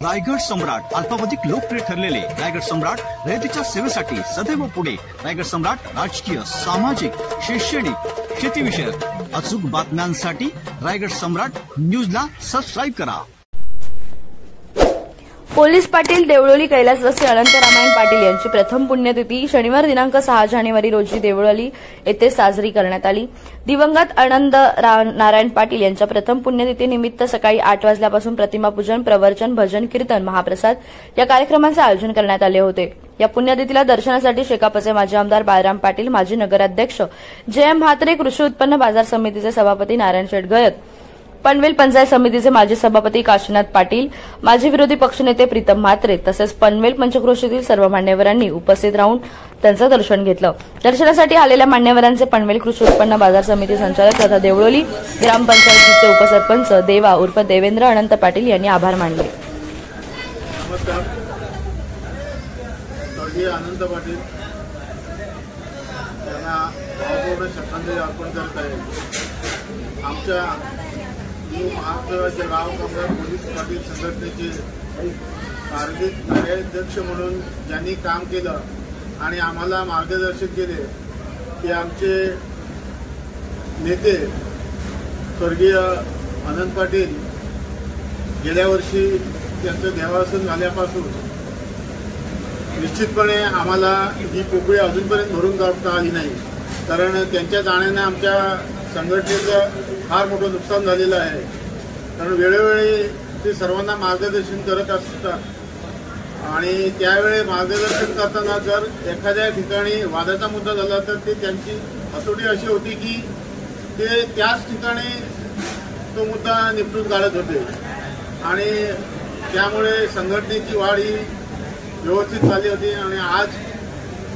रायगड सम्राट अल्पावधीत लोकप्रिय ठरलेले रायगड सम्राट रयतेच्या सेवेसाठी सदैव पुढे। रायगड सम्राट राजकीय, सामाजिक, शैक्षणिक, शेतीविषयक अचूक बातम्यांसाठी रायगड सम्राट न्यूजला सबस्क्राईब करा। पोलीस पाटील देवळोली कैलासवासी अनंत रामायण पाटील यांची प्रथम पुण्यतिथी शनिवार दिनांक 6 जानेवारी रोजी देवळोली येथे साजरी करण्यात आली। दिवंगत आनंद नारायण पाटील यांच्या प्रथम पुण्यतिथी निमित्त सकाळी 8 वाजल्यापासून प्रतिमापूजन, प्रवचन, भजन, कीर्तन, महाप्रसाद या कार्यक्रमांचे आयोजन करण्यात आले होते। या पुण्यतिथीला दर्शनासाठी शेकापचे माजी आमदार बाळराम पाटील, माजी नगराध्यक्ष जयम म्हात्रे, कृषी उत्पन्न बाजार समितीचे सभापती नारायण शेठ गयत, पनवेल पंचायत समितीचे माजी सभापती काशीनाथ पाटील, माजी विरोधी पक्षनेते प्रीतम म्हात्रे तसेच पनवेल पंचक्रोशीतील सर्व मान्यवरांनी उपस्थित राहून त्यांचं दर्शन घेतलं। दर्शनासाठी आलेल्या मान्यवरांचे पनवेल कृषी उत्पन्न बाजार समिती संचालक तथा देवळोली ग्रामपंचायतीचे उपसरपंच देवा उर्फ देवेंद्र अनंत पाटील यांनी आभार मानले। आनंद पाटील यांना भावपूर्ण श्रद्धांजली अर्पण करत आहे। आमच्या महाराष्ट्राचे गाव कामगार पोलीस पाटील संघटनेचे कार्याध्यक्ष म्हणून ज्यांनी काम केलं आणि आम्हाला मार्गदर्शन केले ते आमचे नेते स्वर्गीय अनंत पाटील गेल्या वर्षी त्यांचं देहावसन झाल्यापासून निश्चितपणे आम्हाला ही पोकळी अजूनपर्यंत भरून काढता आली नाही, कारण त्यांच्या जाण्याने आमच्या संघटनेचं फार मोठं नुकसान झालेलं आहे। कारण वेळोवेळी ते सर्वांना मार्गदर्शन करत असतात आणि त्यावेळी मार्गदर्शन करताना जर एखाद्या ठिकाणी वादाचा मुद्दा झाला तर ते त्यांची हतोटी अशी होती की ते त्याच ठिकाणी तो मुद्दा निपटून काढत होते आणि त्यामुळे संघटनेची वाढ ही व्यवस्थित झाली होती। आणि आज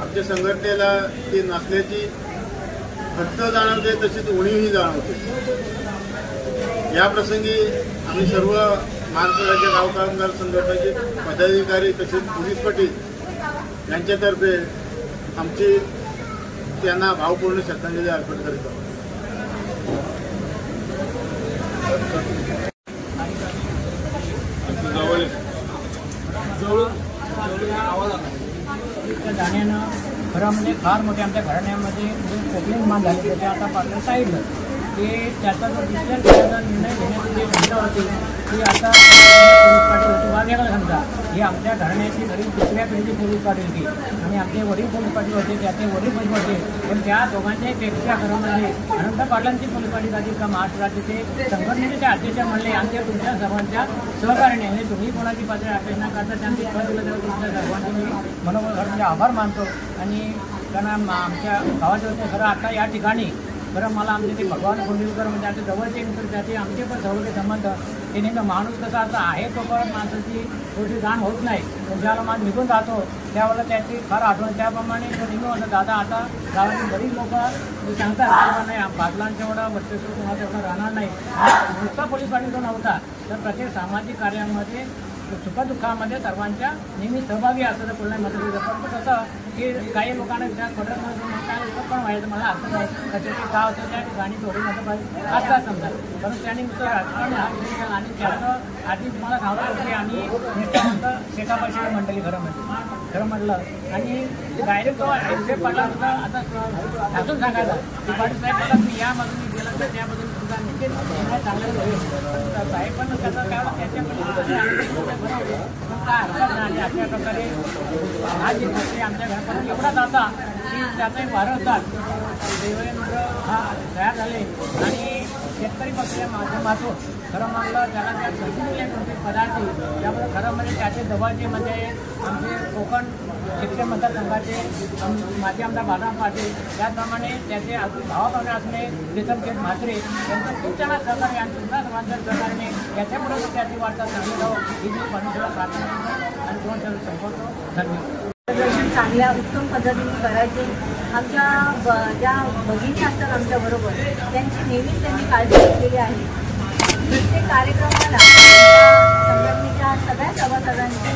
आमच्या संघटनेला ती नसल्याची खंत जाणवते, तशीच उणीवही जाणवते। या प्रसंगी आम्ही सर्व महाराष्ट्राच्या गाव कामगार संघटनेचे पदाधिकारी तसेच पोलीस पाटील यांच्यातर्फे आमची त्यांना भावपूर्ण श्रद्धांजली अर्पण करीत आहोत। जाण्यानं खरं म्हणजे फार मोठे आमच्या घराण्यामध्ये प्रॉब्लेम निर्माण झाले होते। आता पाटील साईडलं ते त्याचा जो दुसऱ्या खेळाचा निर्णय घेण्याची जी क्षमता होती ती आता पोलीस पाटील होती वा वेगळा समजा ही आमच्या घराण्याची घरी दुसऱ्या पिढीची पोलीस पाटील होती आणि आमचे वडील पोलीस पाटील होते, त्याचे वडील पोलीस होते, पण त्या दोघांच्याही पेक्षा खरं म्हणजे अनंत पाटलांची पोलीस पाटील आधी का महाराष्ट्र राज्याचे संघटनेचे अध्यक्ष म्हणले आमच्या तुमच्या सर्वांच्या सहकार्याने म्हणजे तुम्ही कोणाची पात्र अपेक्षा न करता त्यांची पद दिलं तेव्हा तुमच्या सर्वांचे मी मनोबल म्हणजे आभार मानतो। आणि त्यांना आमच्या गावाचे होते खरं आता या ठिकाणी बरं मला आमचे ते भगवान कोंडिलकर म्हणजे आमच्या जवळचे मित्र त्याचे आमचे पण जवळचे संबंध ते नेमकं माणूस कसा आता आहे तोपर्यंत माणसाची थोडी जाण होत नाही, पण ज्याला माणूस निघून जातो त्यावेळेला त्याची फार आठवण, त्याप्रमाणे तो निघून होता दादा आता गावातील बरीच लोक सांगतात नाही पाटलांच्या एवढा वर्चस्व तुम्हाला तेवढा राहणार नाही। नुसता पोलीस पाटील तो नव्हता तर प्रत्येक सामाजिक कार्यामध्ये सुखदुःखामध्ये सर्वांच्या नेहमी सहभागी असं बोलणं म्हटलं जातं। पण कसं की काही लोकांना विचार पडत काय पण व्हायचं मला असं नाही त्याच्यासाठी गाव होतं त्या ठिकाणी थोडी मतं असतात समजा, परंतु त्यांनी नुसतं राजकारण हा विषय आणि त्याचं आधी तुम्हाला सांगत होते आम्ही नुसतं शेकापाशी मंडळी खरं म्हटलं आणि डायरेक्ट तो ऐंशी पाटला सुद्धा आता ठासून सांगायचा की पाटील साहेब मला मी यामधून गेलं तर त्यामधून सुद्धा निश्चित चांगलं होईल साहेब पण त्याचा काय त्याच्यामध्ये काय हरकत नाही। अशा प्रकारे हा जिल्हा आमच्या घरापर्यंत एवढा जाता की त्याचाही वारं होतात देवेंद्र हा तयार झाले आणि शेतकरी पक्षाच्या माध्यमातून खरं म्हणलं त्याला त्या संस्कृती कोणते पदार्थी त्यामुळे खरं म्हणजे त्याचे जवळचे म्हणजे आमचे कोकण शिक्षण मतदारसंघाचे माजी आमदार बाळराम पाटील त्याचप्रमाणे त्याचे भावाभावने असणे प्रीतम शेठ म्हात्रे यांचं खूप त्यांना सहकार्य आणि सुद्धा सर्वांच्या सहकार्याने याच्यामुळे त्याची वार्ता चांगली जाऊ ही मी परमेश्वराला प्रार्थना आणि तुम्हाला संपवतो। धन्यवाद। चांगल्या उत्तम पद्धतीने करायचे। आमच्या ज्या भगिनी असतात आमच्याबरोबर त्यांची नेहमीच त्यांनी काळजी घेतलेली आहे। प्रत्येक कार्यक्रमाला संघटनेच्या सगळ्या सभासदांची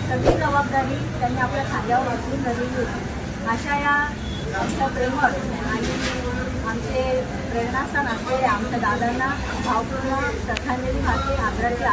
सगळी जबाबदारी त्यांनी आपल्या खांद्यावर उचलून धरलेली होती। अशा या आमच्या प्रेमळ आणि आमचे प्रेरणास्थान असलेल्या आमच्या दादांना भावपूर्ण श्रद्धांजली वाहते, आदराची